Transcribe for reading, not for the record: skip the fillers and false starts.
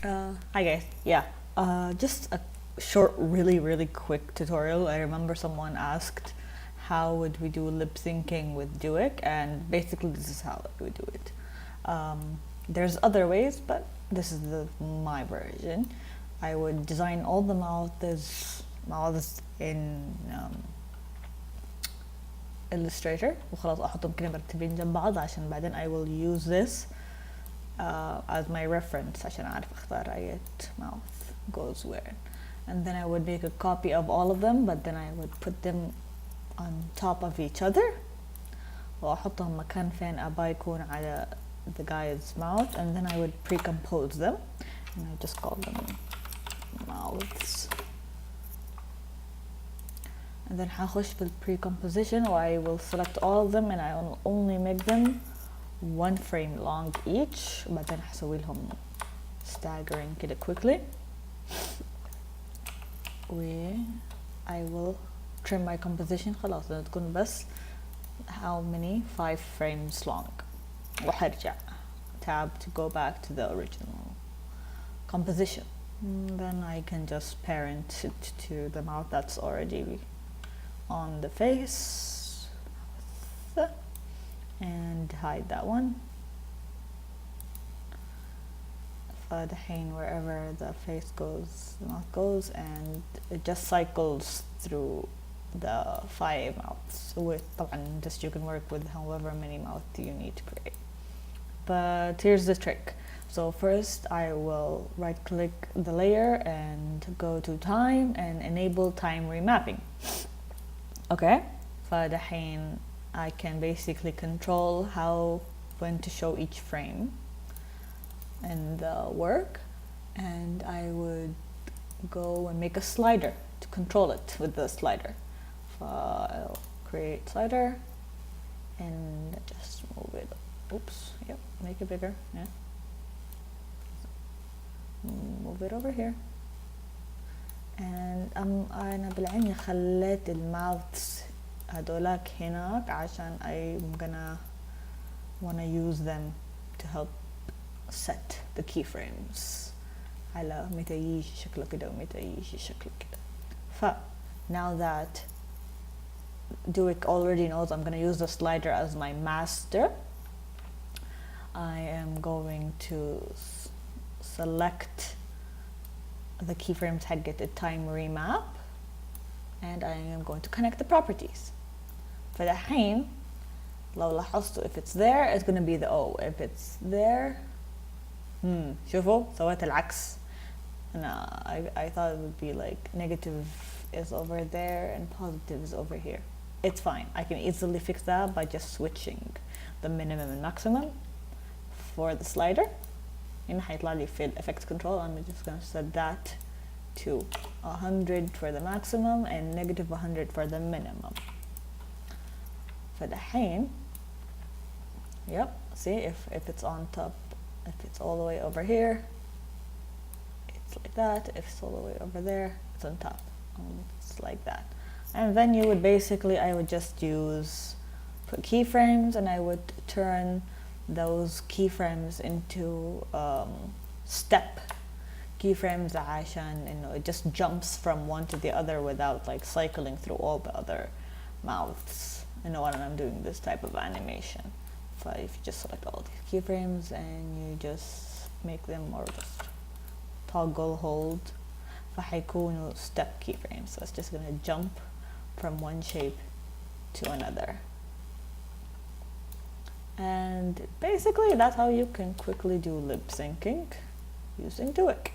Hi guys. Yeah. Just a short, really quick tutorial. I remember someone asked how would we do lip syncing with Duik, and basically this is how we do it. There's other ways, but this is my version. I would design all the mouths in Illustrator وخلاص احطهم كده مرتبين جنب بعض عشان بعدين I will use this as my reference عشان أعرف أختار أي mouth goes where. And then I would make a copy of all of them, but then I would put them on top of each other وأحطهم مكان فين أبا يكون على the guy's mouth, and then I would pre-compose them, and I just call them mouths. And then هخش في pre-composition, or I will select all of them and I will only make them one frame long each. بعدين هسوي لهم staggering كده quickly. I will trim my composition خلاص تكون بس how many 5 frames long. وحرجع tab to go back to the original composition. Then I can just parent it to the mouth that's already on the face and hide that one. فدحين wherever the face goes, the mouth goes, and it just cycles through the 5 mouths. With طبعا just you can work with however many mouths you need to create. But here's the trick. So first I will right click the layer and go to time and enable time remapping. Okay, فدحين I can basically control when to show each frame in the work, and I would go and make a slider to control it with the slider. I'll create slider and just move it. Oops, yep, make it bigger. Yeah, move it over here. And أنا بالعين خليت الماوثs هدولاك هناك عشان I'm gonna wanna use them to help set the keyframes على متى يجي شكله كده ومتى يجي شكله كده. Now that Duik already knows I'm gonna use the slider as my master, I am going to select the keyframes حقت time remap, and I am going to connect the properties. فدحين لو لاحظتوا if it's there it's going to be the O, if it's there شوفوا سويت العكس. I thought it would be like negative is over there and positive is over here. It's fine, I can easily fix that by just switching the minimum and maximum for the slider. هنا هيطلع لي في effect control. I'm just going to set that to 100 for the maximum and negative 100 for the minimum. فدحين yep, see if it's on top, if it's all the way over here it's like that, if it's all the way over there it's on top, it's like that. And then you would basically, I would just put keyframes, and I would turn those keyframes into step keyframes عشان it just jumps from one to the other without like cycling through all the other mouths. You know what, I'm doing this type of animation. So if you just select all these keyframes and you just make them, or just toggle hold, فحيكونوا step keyframes. So it's just gonna jump from one shape to another. And basically that's how you can quickly do lip syncing using Duik.